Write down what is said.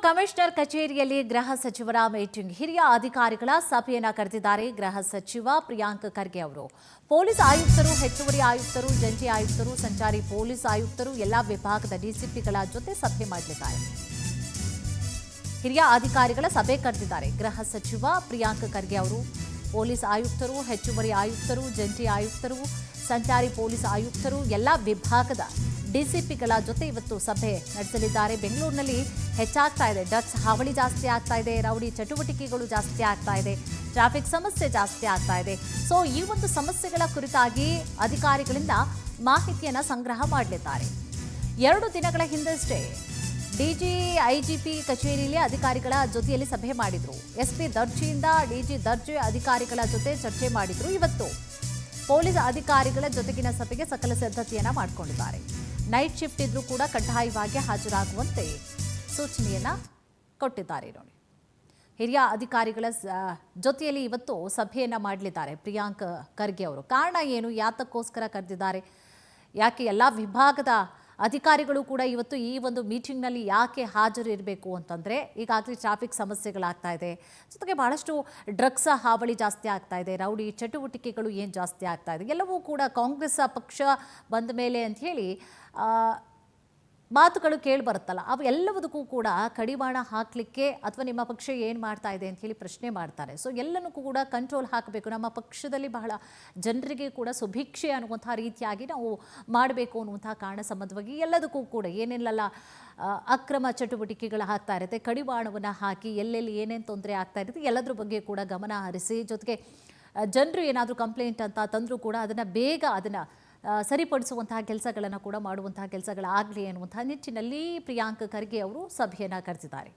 Commissioner ಕಚೇರಿಯಲ್ಲಿ ಗೃಹ ಸಚಿವರ ಮೀಟಿಂಗ್ ಹಿರಿಯ ಅಧಿಕಾರಿಗಳ ಸಭೆಯನ್ನ ಕರೆದಿದ್ದಾರೆ ಗೃಹ ಸಚಿವ ಪ್ರಿಯಾಂಕ್ ಖರ್ಗೆ ಅವರು. ಪೊಲೀಸ್ ಆಯುಕ್ತರು, ಹೆಚ್ಚುವರಿ ಆಯುಕ್ತರು, ಜಂಟಿ ಆಯುಕ್ತರು, ಸಂಚಾರಿ ಪೊಲೀಸ್ ಆಯುಕ್ತರು ಎಲ್ಲ ವಿಭಾಗದ ಡಿಸಿಪಿಗಳ ಜೊತೆ ಸಭೆ ಮಾಡಲಿದ್ದಾರೆ. ಹಿರಿಯ ಅಧಿಕಾರಿಗಳ ಸಭೆ ಕರೆದಿದ್ದಾರೆ ಗೃಹ ಸಚಿವ ಪ್ರಿಯಾಂಕ್ ಖರ್ಗೆ ಅವರು. ಪೊಲೀಸ್ ಆಯುಕ್ತರು, ಹೆಚ್ಚುವರಿ ಆಯುಕ್ತರು, ಜಂಟಿ ಆಯುಕ್ತರು, ಸಂಚಾರಿ ಪೊಲೀಸ್ ಆಯುಕ್ತರು ಎಲ್ಲ ವಿಭಾಗದ ಡಿಸಿಪಿಗಳ ಜೊತೆ ಇವತ್ತು ಸಭೆ ನಡೆಸಲಿದ್ದಾರೆ. ಬೆಂಗಳೂರಿನಲ್ಲಿ ಹೆಚ್ಚಾಗ್ತಾ ಇದೆ ಡ್ರಗ್ಸ್ ಹಾವಳಿ ಜಾಸ್ತಿ ಆಗ್ತಾ ಇದೆ, ರೌಡಿ ಚಟುವಟಿಕೆಗಳು ಜಾಸ್ತಿ ಆಗ್ತಾ ಇದೆ, ಟ್ರಾಫಿಕ್ ಸಮಸ್ಯೆ ಜಾಸ್ತಿ ಆಗ್ತಾ ಇದೆ. ಸೊ ಈ ಒಂದು ಸಮಸ್ಯೆಗಳ ಕುರಿತಾಗಿ ಅಧಿಕಾರಿಗಳಿಂದ ಮಾಹಿತಿಯನ್ನು ಸಂಗ್ರಹ ಮಾಡಲಿದ್ದಾರೆ. 2 ದಿನಗಳ ಹಿಂದಷ್ಟೇ ಡಿಜಿ ಐಜಿಪಿ ಕಚೇರಿಯಲ್ಲಿ ಅಧಿಕಾರಿಗಳ ಜೊತೆಯಲ್ಲಿ ಸಭೆ ಮಾಡಿದ್ರು. ಎಸ್ಪಿ ದರ್ಜೆಯಿಂದ ಡಿಜಿ ದರ್ಜೆ ಅಧಿಕಾರಿಗಳ ಜೊತೆ ಚರ್ಚೆ ಮಾಡಿದ್ರು. ಇವತ್ತು ಪೊಲೀಸ್ ಅಧಿಕಾರಿಗಳ ಜೊತೆಗಿನ ಸಭೆಗೆ ಸಕಲ ಸಿದ್ಧತೆಯನ್ನ ಮಾಡಿಕೊಂಡಿದ್ದಾರೆ. ನೈಟ್ ಶಿಫ್ಟ್ ಇದ್ರೂ ಕೂಡ ಕಡ್ಡಾಯವಾಗಿ ಹಾಜರಾಗುವಂತೆ ಸೂಚನೆಯನ್ನ ಕೊಟ್ಟಿದ್ದಾರೆ. ನೋಡಿ, ಹಿರಿಯ ಅಧಿಕಾರಿಗಳ ಜೊತೆಯಲ್ಲಿ ಇವತ್ತು ಸಭೆಯನ್ನ ಮಾಡಲಿದ್ದಾರೆ ಪ್ರಿಯಾಂಕ್ ಖರ್ಗೆ ಅವರು. ಕಾರಣ ಏನು, ಯಾತಕ್ಕೋಸ್ಕರ ಕರೆದಿದ್ದಾರೆ, ಯಾಕೆ ಎಲ್ಲ ವಿಭಾಗದ ಅಧಿಕಾರಿಗಳು ಕೂಡ ಇವತ್ತು ಈ ಒಂದು ಮೀಟಿಂಗ್ನಲ್ಲಿ ಯಾಕೆ ಹಾಜರಿರಬೇಕು ಅಂತಂದರೆ, ಈಗಾಗಲೇ ಟ್ರಾಫಿಕ್ ಸಮಸ್ಯೆಗಳಾಗ್ತಾ ಇದೆ, ಜೊತೆಗೆ ಬಹಳಷ್ಟು ಡ್ರಗ್ಸ್ ಹಾವಳಿ ಜಾಸ್ತಿ ಆಗ್ತಾ ಇದೆ, ರೌಡಿ ಚಟುವಟಿಕೆಗಳು ಏನು ಜಾಸ್ತಿ ಆಗ್ತಾ ಇದೆ, ಎಲ್ಲವೂ ಕೂಡ ಕಾಂಗ್ರೆಸ್ ಪಕ್ಷ ಬಂದ ಮೇಲೆ ಅಂತ ಹೇಳಿ ಮಾತುಗಳು ಕೇಳಿ ಬರುತ್ತಲ್ಲ, ಅವು ಎಲ್ಲದಕ್ಕೂ ಕೂಡ ಕಡಿವಾಣ ಹಾಕಲಿಕ್ಕೆ ಅಥವಾ ನಿಮ್ಮ ಪಕ್ಷ ಏನು ಮಾಡ್ತಾ ಇದೆ ಅಂತ ಹೇಳಿ ಪ್ರಶ್ನೆ ಮಾಡ್ತಾರೆ. ಸೊ ಎಲ್ಲನೂ ಕೂಡ ಕಂಟ್ರೋಲ್ ಹಾಕಬೇಕು, ನಮ್ಮ ಪಕ್ಷದಲ್ಲಿ ಬಹಳ ಜನರಿಗೆ ಕೂಡ ಸುಭಿಕ್ಷೆ ಅನ್ನುವಂಥ ರೀತಿಯಾಗಿ ನಾವು ಮಾಡಬೇಕು ಅನ್ನುವಂಥ ಕಾರಣ ಸಂಬಂಧವಾಗಿ ಎಲ್ಲದಕ್ಕೂ ಕೂಡ ಏನೆಲ್ಲ ಅಕ್ರಮ ಚಟುವಟಿಕೆಗಳು ಆಗ್ತಾ ಇರುತ್ತೆ, ಕಡಿವಾಣವನ್ನು ಹಾಕಿ ಎಲ್ಲೆಲ್ಲಿ ಏನೇನು ತೊಂದರೆ ಆಗ್ತಾ ಇರುತ್ತೆ ಎಲ್ಲದ್ರ ಬಗ್ಗೆ ಕೂಡ ಗಮನ ಹರಿಸಿ, ಜೊತೆಗೆ ಜನರು ಏನಾದರೂ ಕಂಪ್ಲೇಂಟ್ ಅಂತ ತಂದರೂ ಕೂಡ ಅದನ್ನು ಬೇಗ ಅದನ್ನು ಸರಿಪಡಿಸುವಂತಹ ಕೆಲಸಗಳನ್ನು ಕೂಡ ಮಾಡುವಂತಹ ಕೆಲಸಗಳಾಗಲಿ ಅನ್ನುವಂಥ ನಿಟ್ಟಿನಲ್ಲಿ ಪ್ರಿಯಾಂಕ್ ಖರ್ಗೆ ಅವರು ಸಭೆಯನ್ನು ಕರೆದಿದ್ದಾರೆ.